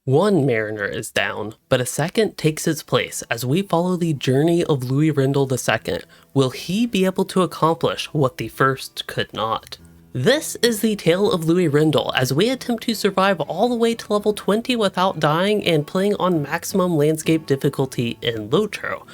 One mariner is down, but a second takes its place as we follow the journey of Loueyrendil II. Will he be able to accomplish what the first could not? This is the Tale of Loueyrendil as we attempt to survive all the way to level 20 without dying and playing on maximum landscape difficulty in LOTRO.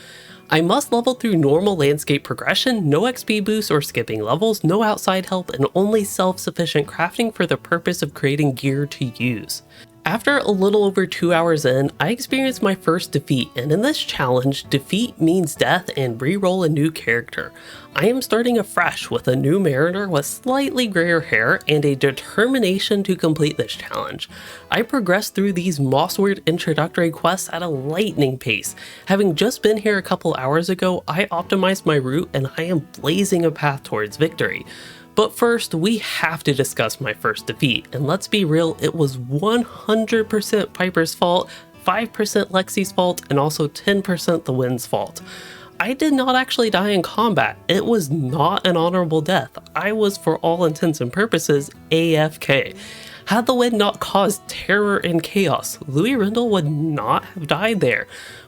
I must level through normal landscape progression, no XP boosts or skipping levels, no outside help, and only self-sufficient crafting for the purpose of creating gear to use. After a little over 2 hours in, I experienced my first defeat, and in this challenge, defeat means death and re-roll a new character. I am starting afresh with a new mariner with slightly grayer hair and a determination to complete this challenge. I progressed through these Mossward introductory quests at a lightning pace. Having just been here a couple hours ago, I optimized my route and I am blazing a path towards victory. But first, we have to discuss my first defeat, and let's be real, it was 100% Piper's fault, 5% Lexi's fault, and also 10% the wind's fault. I did not actually die in combat. It was not an honorable death. I was, for all intents and purposes, AFK. Had the wind not caused terror and chaos, Loueyrendil would not have died there.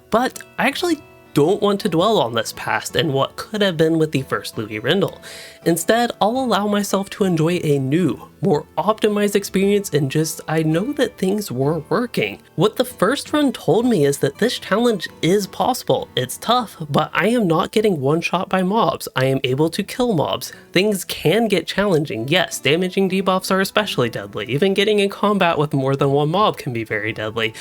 But I actually don't want to dwell on this past and what could have been with the first Loueyrendil. Instead, I'll allow myself to enjoy a new, more optimized experience and I know that things were working. What the first run told me is that this challenge is possible. It's tough, but I am not getting one shot by mobs. I am able to kill mobs. Things can get challenging. Yes, damaging debuffs are especially deadly. Even getting in combat with more than one mob can be very deadly.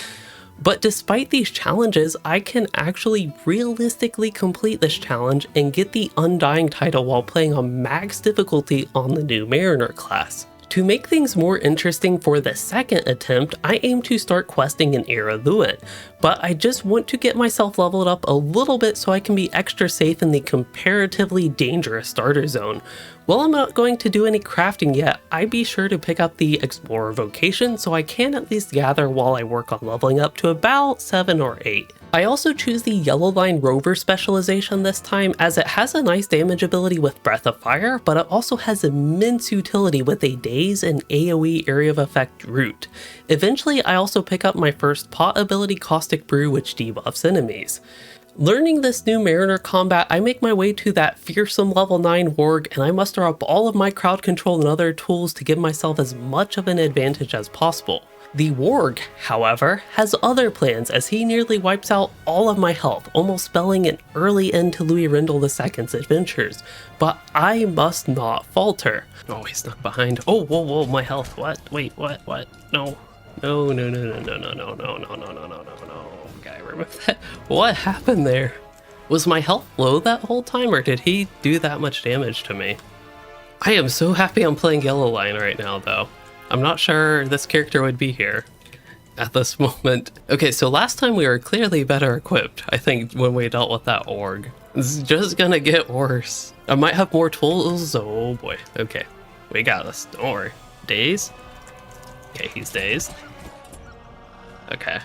But despite these challenges, I can actually realistically complete this challenge and get the Undying title while playing on max difficulty on the new Mariner class. To make things more interesting for the second attempt, I aim to start questing in Ered Luin, but I just want to get myself leveled up a little bit so I can be extra safe in the comparatively dangerous starter zone. While I'm not going to do any crafting yet, I'd be sure to pick up the Explorer vocation so I can at least gather while I work on leveling up to about 7 or 8. I also choose the Yellow Line Rover specialization this time as it has a nice damage ability with Breath of Fire, but it also has immense utility with a Daze and AoE area of effect route. Eventually, I also pick up my first pot ability Caustic Brew, which debuffs enemies. Learning this new Mariner combat, I make my way to that fearsome level 9 Warg and I muster up all of my crowd control and other tools to give myself as much of an advantage as possible. The Warg, however, has other plans as he nearly wipes out all of my health, almost spelling an early end to Loueyrendil II's adventures, but I must not falter. Oh, he snuck behind. Oh, whoa, my health. What? Wait, what? No. No. Okay, remove that. What happened there? Was my health low that whole time, or did he do that much damage to me? I am so happy I'm playing Yellow Line right now, though. I'm not sure this character would be here at this moment. Okay, so last time we were clearly better equipped, I think, when we dealt with that org. This is just gonna get worse. I might have more tools. Oh boy. Okay, we got this. Don't worry. Daze? Okay, he's dazed. Okay.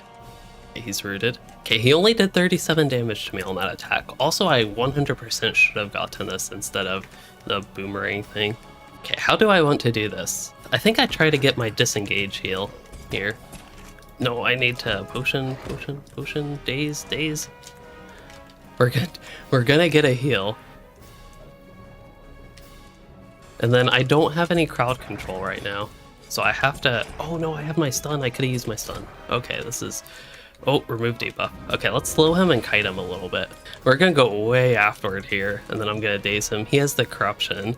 He's rooted. Okay, he only did 37 damage to me on that attack. Also, I 100% should have gotten this instead of the boomerang thing. Okay, how do I want to do this? I think I try to get my disengage heal here. No, I need to potion, daze. We're gonna get a heal. And then I don't have any crowd control right now. So I have to, oh no, I have my stun. I could have used my stun. Okay, this is, oh, remove debuff. Okay, let's slow him and kite him a little bit. We're gonna go way afterward here, and then I'm gonna daze him. He has the corruption.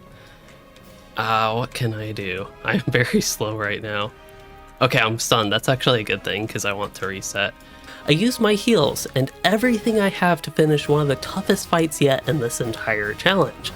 What can I do? I'm very slow right now. Okay, I'm stunned. That's actually a good thing because I want to reset. I use my heals and everything I have to finish one of the toughest fights yet in this entire challenge.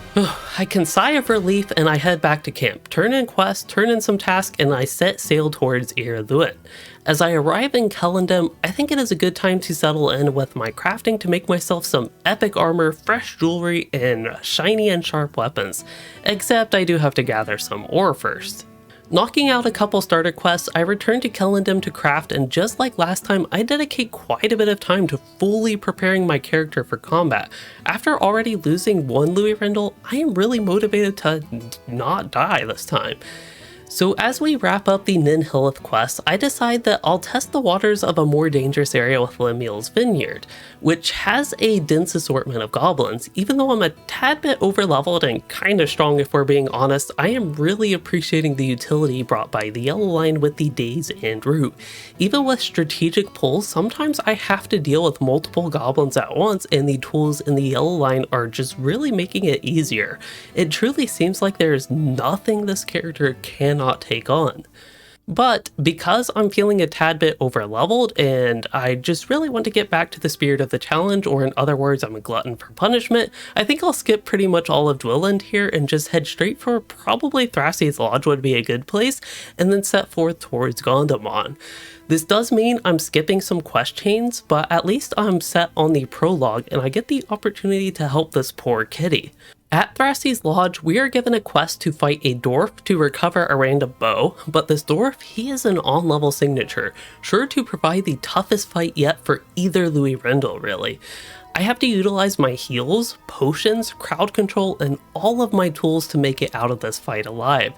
I can sigh of relief and I head back to camp, turn in quests, turn in some tasks, and I set sail towards Ered Luin. As I arrive in Kellendam, I think it is a good time to settle in with my crafting to make myself some epic armor, fresh jewelry, and shiny and sharp weapons. Except I do have to gather some ore first. Knocking out a couple starter quests, I return to Kellendam to craft, and just like last time, I dedicate quite a bit of time to fully preparing my character for combat. After already losing one Loueyrendil, I am really motivated to not die this time. So as we wrap up the Nin Hillith quest, I decide that I'll test the waters of a more dangerous area with Lemuel's Vineyard, which has a dense assortment of goblins. Even though I'm a tad bit overleveled and kinda strong if we're being honest, I am really appreciating the utility brought by the yellow line with the Daze and Root. Even with strategic pulls, sometimes I have to deal with multiple goblins at once, and the tools in the yellow line are just really making it easier. It truly seems like there is nothing this character cannot take on. But because I'm feeling a tad bit overleveled and I just really want to get back to the spirit of the challenge, or in other words, I'm a glutton for punishment, I think I'll skip pretty much all of Dwelland here and just head straight for probably Thrassy's Lodge would be a good place, and then set forth towards Gondamon. This does mean I'm skipping some quest chains, but at least I'm set on the prologue and I get the opportunity to help this poor kitty. At Thrassy's Lodge, we are given a quest to fight a dwarf to recover a random bow, but this dwarf, he is an on-level signature, sure to provide the toughest fight yet for either Loueyrendil really. I have to utilize my heals, potions, crowd control, and all of my tools to make it out of this fight alive.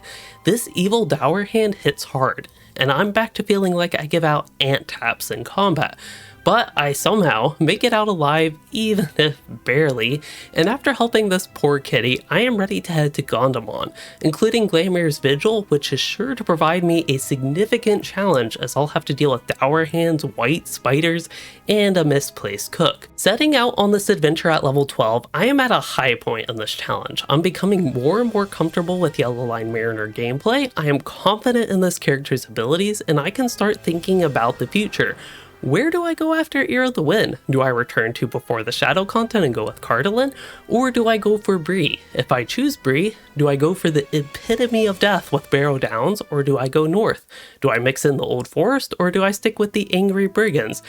This evil dour hand hits hard, and I'm back to feeling like I give out ant taps in combat. But I somehow make it out alive, even if barely, and after helping this poor kitty, I am ready to head to Gondamon, including Glamour's Vigil, which is sure to provide me a significant challenge as I'll have to deal with dour hands, white spiders, and a misplaced cook. Setting out on this adventure at level 12, I am at a high point in this challenge. I'm becoming more and more comfortable with Yellow Line Mariner gameplay, I am confident in this character's abilities, and I can start thinking about the future. Where do I go after Ered Luin? Do I return to Before the Shadow content and go with Cardalin? Or do I go for Bree? If I choose Bree, do I go for the epitome of death with Barrow Downs, or do I go north? Do I mix in the Old Forest, or do I stick with the Angry Brigands?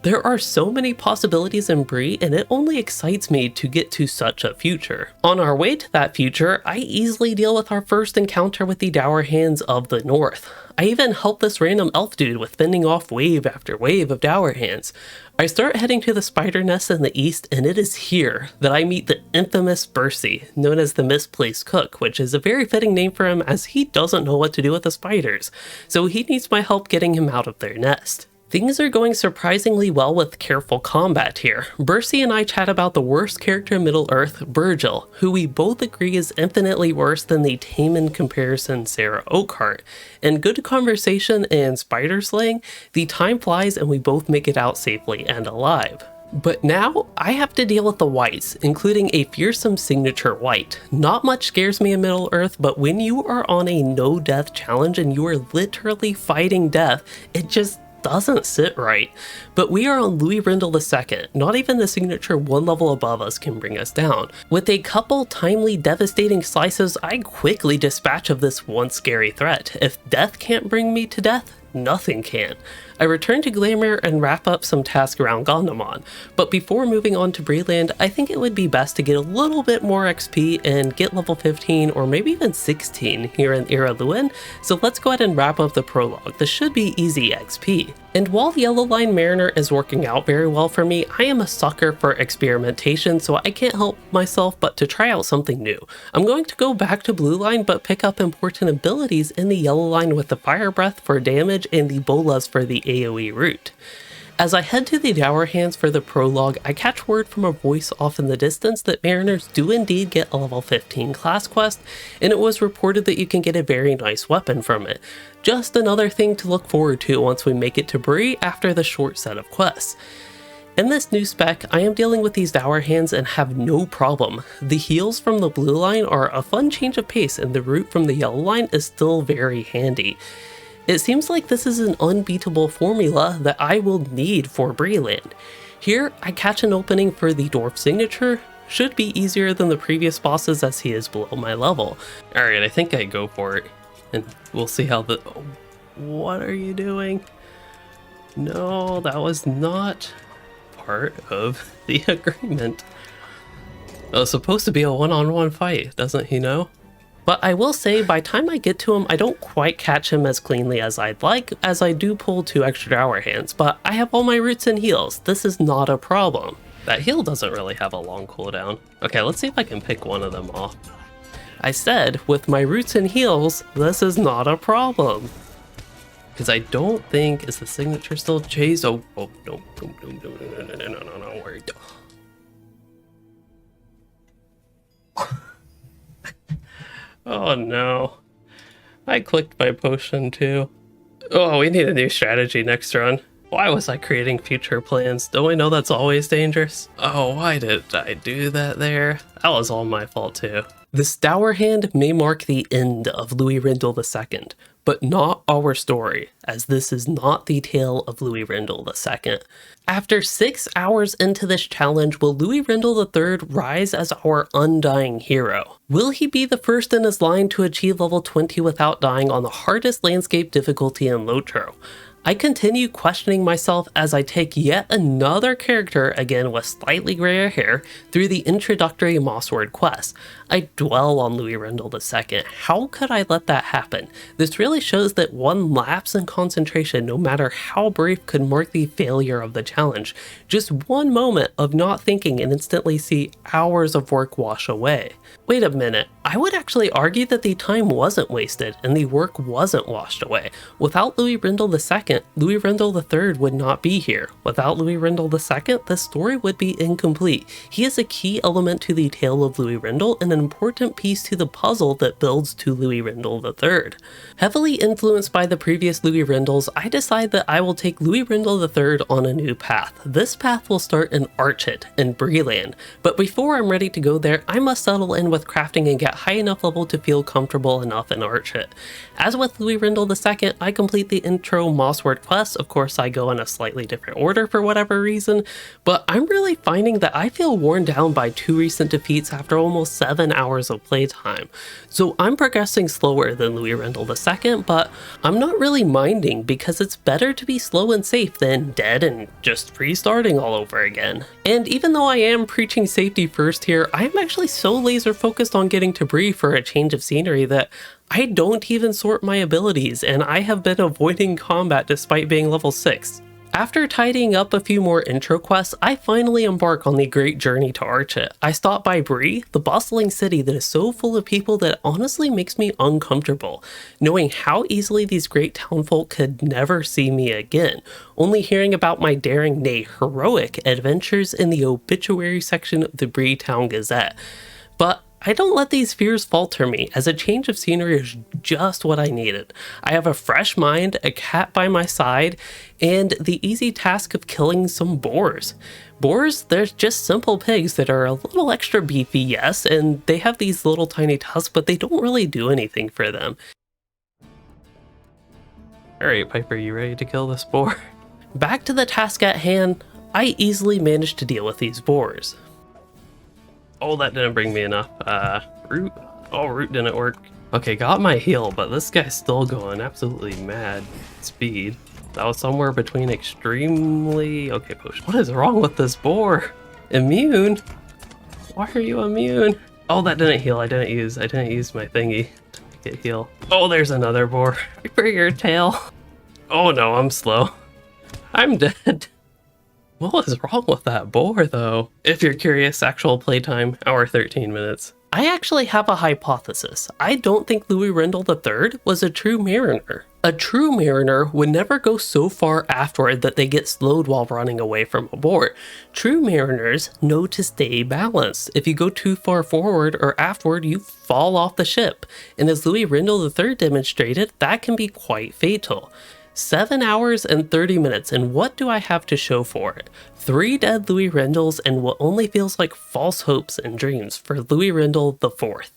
There are so many possibilities in Bree, and it only excites me to get to such a future. On our way to that future, I easily deal with our first encounter with the Dour Hands of the North. I even help this random elf dude with fending off wave after wave of Dour Hands. I start heading to the spider nest in the east, and it is here that I meet the infamous Bercy, known as the Misplaced Cook, which is a very fitting name for him as he doesn't know what to do with the spiders, so he needs my help getting him out of their nest. Things are going surprisingly well with careful combat here. Bercy and I chat about the worst character in Middle-earth, Virgil, who we both agree is infinitely worse than the tame in comparison Sarah Oakhart. In good conversation and spider slaying, the time flies and we both make it out safely and alive. But now, I have to deal with the whites, including a fearsome signature white. Not much scares me in Middle-earth, but when you are on a no-death challenge and you are literally fighting death, it just doesn't sit right. But we are on Loueyrendil II, not even the signature one level above us can bring us down. With a couple timely devastating slices, I quickly dispatch of this one scary threat. If death can't bring me to death, nothing can. I return to Glamour and wrap up some tasks around Gondamon, but before moving on to Breeland, I think it would be best to get a little bit more XP and get level 15 or maybe even 16 here in Ered Luin, so let's go ahead and wrap up the prologue. This should be easy XP. And while the Yellow Line Mariner is working out very well for me, I am a sucker for experimentation, so I can't help myself but to try out something new. I'm going to go back to Blue Line but pick up important abilities in the Yellow Line with the Fire Breath for damage and the Bolas for the AoE route. As I head to the Dour Hands for the prologue, I catch word from a voice off in the distance that Mariners do indeed get a level 15 class quest, and it was reported that you can get a very nice weapon from it. Just another thing to look forward to once we make it to Bree after the short set of quests. In this new spec, I am dealing with these Dour Hands and have no problem. The heals from the Blue Line are a fun change of pace, and the route from the Yellow Line is still very handy. It seems like this is an unbeatable formula that I will need for Breeland. Here, I catch an opening for the Dwarf signature. Should be easier than the previous bosses as he is below my level. Alright, I think I go for it. And we'll see how the... What are you doing? No, that was not part of the agreement. It was supposed to be a one-on-one fight, doesn't he know? But I will say, by the time I get to him, I don't quite catch him as cleanly as I'd like, as I do pull 2 extra Dour Hands, but I have all my roots and heals. This is not a problem. That heal doesn't really have a long cooldown. Okay, let's see if I can pick one of them off. I said, with my roots and heels, this is not a problem. Because I don't think, is the signature still Jay's? Oh, no, no, no, no, no, no, no, no, no, no, where? Oh no. I clicked my potion too. Oh, we need a new strategy next run. Why was I creating future plans? Don't we know that's always dangerous? Oh, why did I do that there? That was all my fault too. This Dour Hand may mark the end of Loueyrendil II, but not our story, as this is not the Tale of Loueyrendil II. After 6 hours into this challenge, will Loueyrendil III rise as our undying hero? Will he be the first in his line to achieve level 20 without dying on the hardest landscape difficulty in LOTRO? I continue questioning myself as I take yet another character, again with slightly grayer hair, through the introductory Mossword quest. I dwell on Loueyrendil II. How could I let that happen? This really shows that one lapse in concentration, no matter how brief, could mark the failure of the challenge. Just one moment of not thinking and instantly see hours of work wash away. Wait a minute, I would actually argue that the time wasn't wasted and the work wasn't washed away. Without Loueyrendil II, Loueyrendil III would not be here. Without Loueyrendil II, the story would be incomplete. He is a key element to the Tale of Loueyrendil and an important piece to the puzzle that builds to Loueyrendil III. Heavily influenced by the previous Loueyrendils, I decide that I will take Loueyrendil III on a new path. This path will start in Archit in Breeland, but before I'm ready to go there, I must settle in with crafting and get high enough level to feel comfortable enough in Archit. As with Loueyrendil II, I complete the intro Mossword quest. Of course, I go in a slightly different order for whatever reason, but I'm really finding that I feel worn down by 2 recent defeats after almost 7 hours of playtime. So I'm progressing slower than Loueyrendil II, but I'm not really minding because it's better to be slow and safe than dead and just restarting all over again. And even though I am preaching safety first here, I am actually so laser focused on getting to Bree for a change of scenery that I don't even sort my abilities, and I have been avoiding combat despite being level 6. After tidying up a few more intro quests, I finally embark on the great journey to Archit. I stop by Bree, the bustling city that is so full of people that honestly makes me uncomfortable, knowing how easily these great townfolk could never see me again, only hearing about my daring, nay heroic, adventures in the obituary section of the Bree Town Gazette. But I don't let these fears falter me, as a change of scenery is just what I needed. I have a fresh mind, a cat by my side, and the easy task of killing some boars. Boars, they're just simple pigs that are a little extra beefy, yes, and they have these little tiny tusks, but they don't really do anything for them. Alright, Piper, you ready to kill this boar? Back to the task at hand, I easily managed to deal with these boars. Oh, that didn't bring me enough. Root. Oh, root didn't work. Okay, got my heal, but this guy's still going absolutely mad speed. That was somewhere between extremely... Okay, potion. What is wrong with this boar? Immune? Why are you immune? Oh, that didn't heal. I didn't use my thingy to make it heal. Oh, there's another boar. For your tail. Oh no, I'm slow. I'm dead. What was wrong with that boar, though? If you're curious, actual playtime, hour 13 minutes. I actually have a hypothesis. I don't think Loueyrendil III was a true mariner. A true mariner would never go so far afterward that they get slowed while running away from a boar. True mariners know to stay balanced. If you go too far forward or afterward, you fall off the ship. And as Loueyrendil III demonstrated, that can be quite fatal. 7 hours and 30 minutes, and what do I have to show for it? 3 dead Loueyrendils and what only feels like false hopes and dreams for Loueyrendil IV.